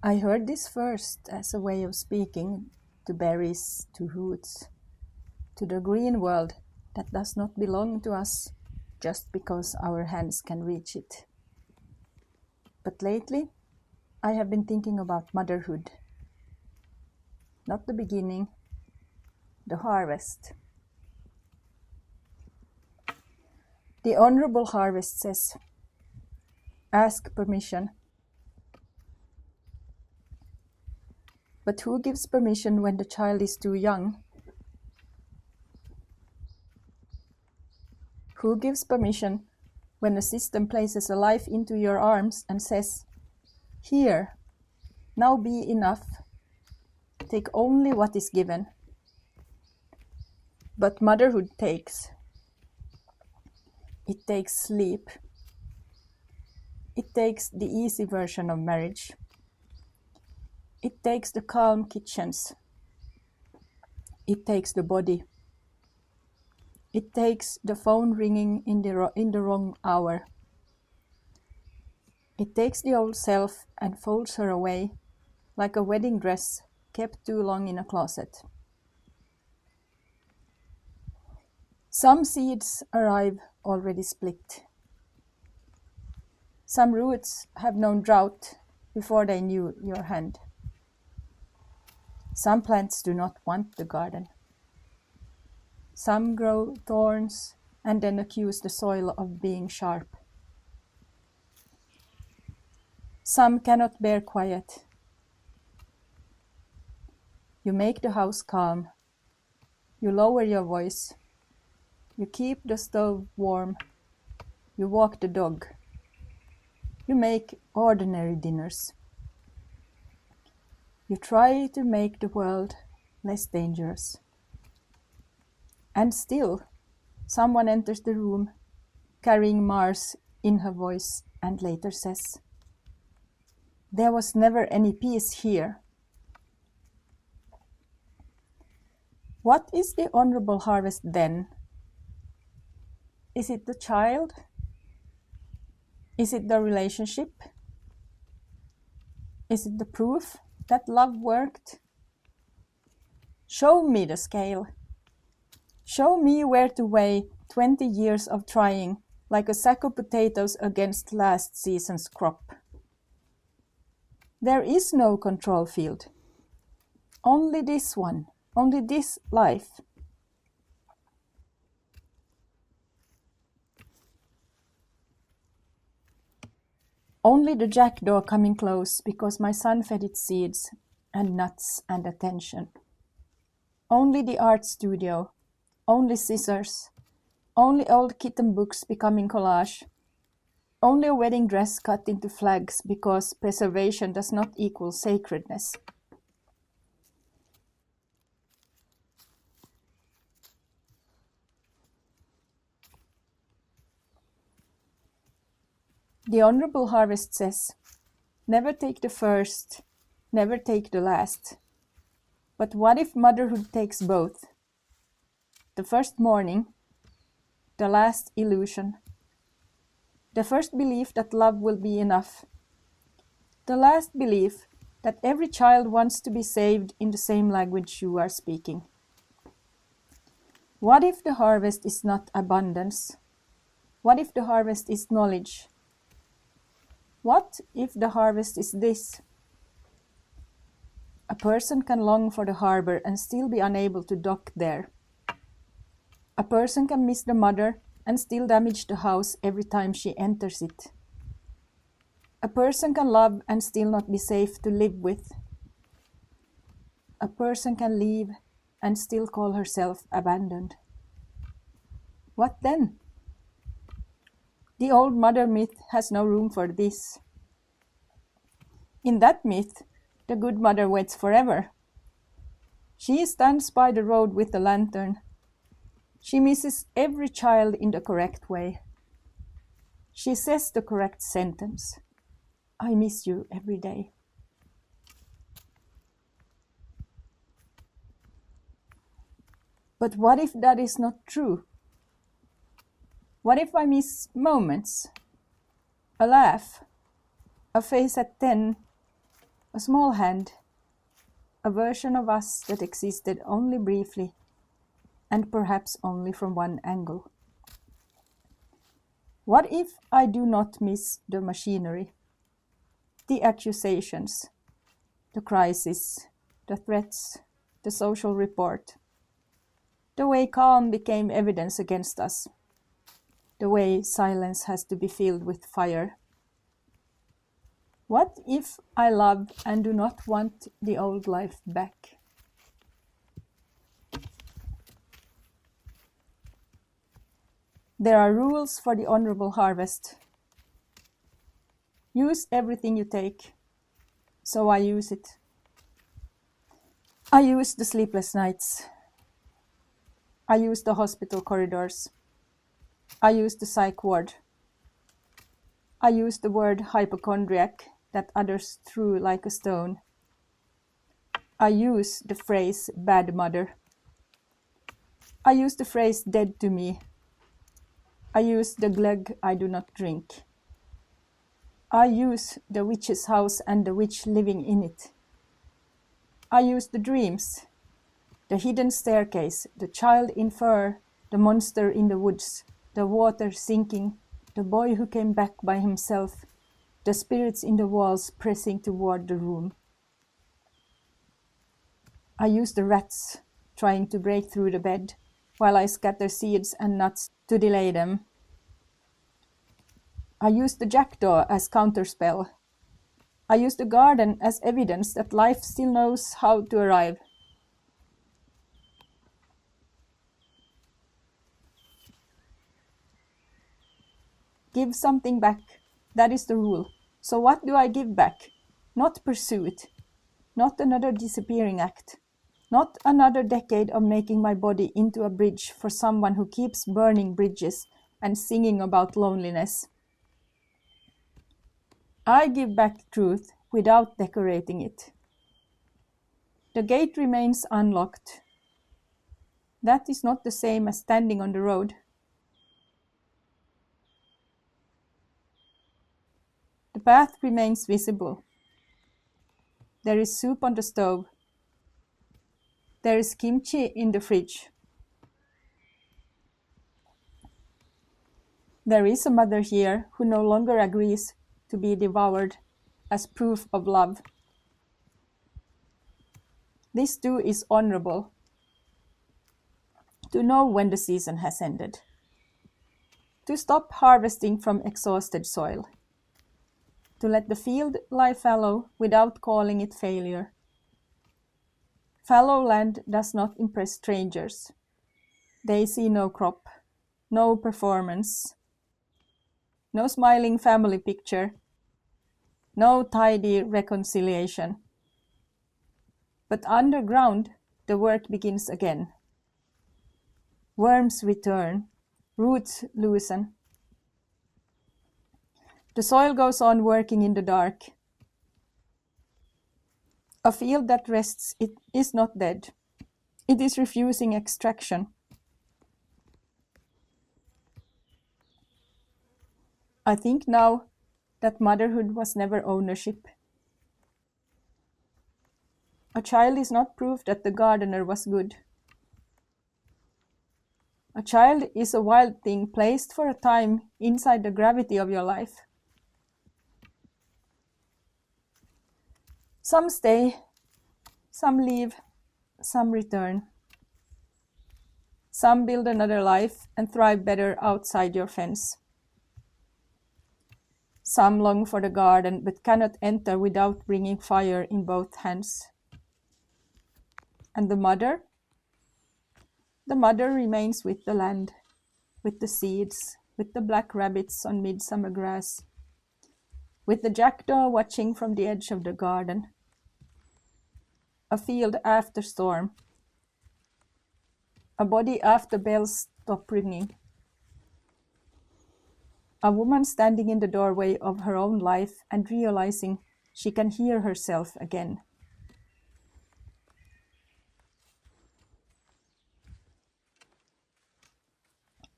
I heard this first as a way of speaking to berries, to roots, to the green world that does not belong to us just because our hands can reach it. But lately, I have been thinking about motherhood. Not the beginning, the harvest. The Honorable Harvest says, ask permission. But who gives permission when the child is too young? Who gives permission when the system places a life into your arms and says, here, now be enough, take only what is given? But motherhood takes. It takes sleep. It takes the easy version of marriage. It takes the calm kitchens. It takes the body. It takes the phone ringing in the wrong hour. It takes the old self and folds her away like a wedding dress kept too long in a closet. Some seeds arrive already split. Some roots have known drought before they knew your hand. Some plants do not want the garden. Some grow thorns and then accuse the soil of being sharp. Some cannot bear quiet. You make the house calm. You lower your voice. You keep the stove warm. You walk the dog. You make ordinary dinners. You try to make the world less dangerous. And still, someone enters the room, carrying Mars in her voice, and later says, there was never any peace here. What is the honorable harvest then? Is it the child? Is it the relationship? Is it the proof that love worked? Show me the scale. Show me where to weigh 20 years of trying like a sack of potatoes against last season's crop. There is no control field. Only this one, only this life. Only the jackdaw coming close because my son fed it seeds and nuts and attention. Only the art studio, only scissors, only old kitten books becoming collage, only a wedding dress cut into flags because preservation does not equal sacredness. The Honorable Harvest says, never take the first, never take the last. But what if motherhood takes both? The first morning, the last illusion, the first belief that love will be enough, the last belief that every child wants to be saved in the same language you are speaking. What if the harvest is not abundance? What if the harvest is knowledge? What if the harvest is this? A person can long for the harbor and still be unable to dock there. A person can miss the mother and still damage the house every time she enters it. A person can love and still not be safe to live with. A person can leave and still call herself abandoned. What then? The old mother myth has no room for this. In that myth, the good mother waits forever. She stands by the road with the lantern. She misses every child in the correct way. She says the correct sentence. I miss you every day. But what if that is not true? What if I miss moments? A laugh, a face at 10, A small hand, a version of us that existed only briefly, and perhaps only from one angle. What if I do not miss the machinery, the accusations, the crisis, the threats, the social report, the way calm became evidence against us, the way silence has to be filled with fire? What if I love and do not want the old life back? There are rules for the Honorable Harvest. Use everything you take. So I use it. I use the sleepless nights. I use the hospital corridors. I use the psych ward. I use the word hypochondriac that others threw like a stone. I use the phrase bad mother. I use the phrase dead to me. I use the glögg I do not drink. I use the witch's house and the witch living in it. I use the dreams, the hidden staircase, the child in fur, the monster in the woods, the water sinking, the boy who came back by himself, the spirits in the walls pressing toward the room. I use the rats trying to break through the bed while I scatter seeds and nuts to delay them. I use the jackdaw as counterspell. I use the garden as evidence that life still knows how to arrive. Give something back. That is the rule. So what do I give back? Not pursuit. Not another disappearing act. Not another decade of making my body into a bridge for someone who keeps burning bridges and singing about loneliness. I give back truth without decorating it. The gate remains unlocked. That is not the same as standing on the road. The path remains visible. There is soup on the stove. There is kimchi in the fridge. There is a mother here who no longer agrees to be devoured as proof of love. This too is honorable. To know when the season has ended. To stop harvesting from exhausted soil. To let the field lie fallow without calling it failure. Fallow land does not impress strangers. They see no crop, no performance, no smiling family picture, no tidy reconciliation. But underground, the work begins again. Worms return, roots loosen. The soil goes on working in the dark. A field that rests it is not dead. It is refusing extraction. I think now that motherhood was never ownership. A child is not proof that the gardener was good. A child is a wild thing placed for a time inside the gravity of your life. Some stay, some leave, some return. Some build another life and thrive better outside your fence. Some long for the garden but cannot enter without bringing fire in both hands. And the mother? The mother remains with the land, with the seeds, with the black rabbits on midsummer grass, with the jackdaw watching from the edge of the garden. A field after storm. A body after bells stop ringing. A woman standing in the doorway of her own life and realizing she can hear herself again.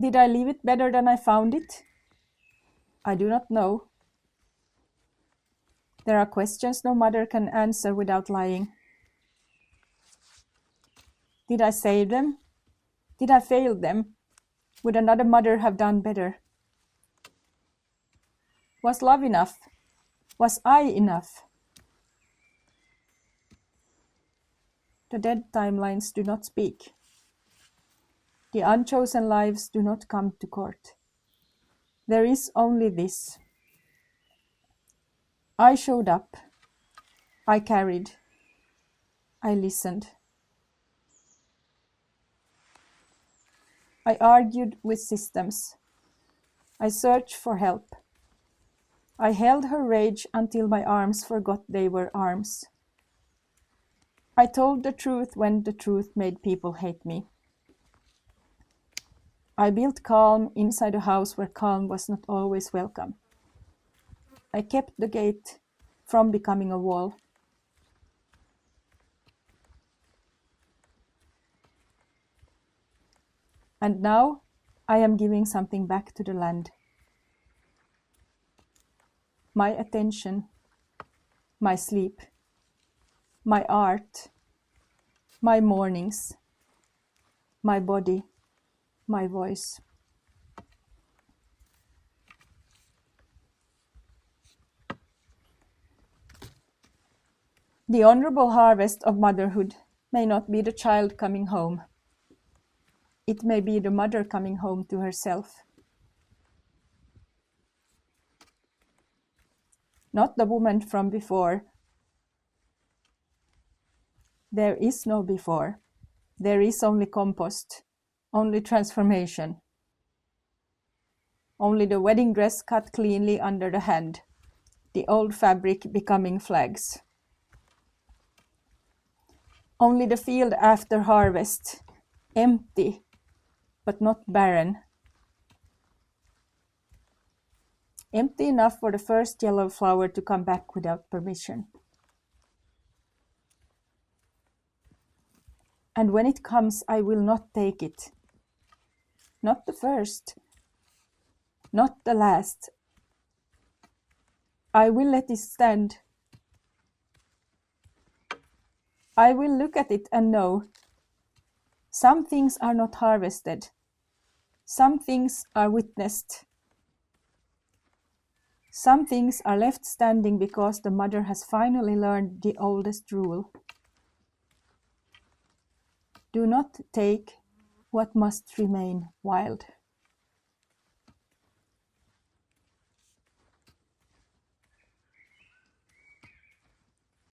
Did I leave it better than I found it? I do not know. There are questions no mother can answer without lying. Did I save them? Did I fail them? Would another mother have done better? Was love enough? Was I enough? The dead timelines do not speak. The unchosen lives do not come to court. There is only this. I showed up. I carried. I listened. I argued with systems. I searched for help. I held her rage until my arms forgot they were arms. I told the truth when the truth made people hate me. I built calm inside a house where calm was not always welcome. I kept the gate from becoming a wall. And now I am giving something back to the land. My attention, my sleep, my art, my mornings, my body, my voice. The honorable harvest of motherhood may not be the child coming home. It may be the mother coming home to herself. Not the woman from before. There is no before. There is only compost, only transformation. Only the wedding dress cut cleanly under the hand, the old fabric becoming flags. Only the field after harvest, empty, but not barren. Empty enough for the first yellow flower to come back without permission. And when it comes, I will not take it. Not the first, not the last. I will let it stand. I will look at it and know. Some things are not harvested. Some things are witnessed. Some things are left standing because the mother has finally learned the oldest rule. Do not take what must remain wild.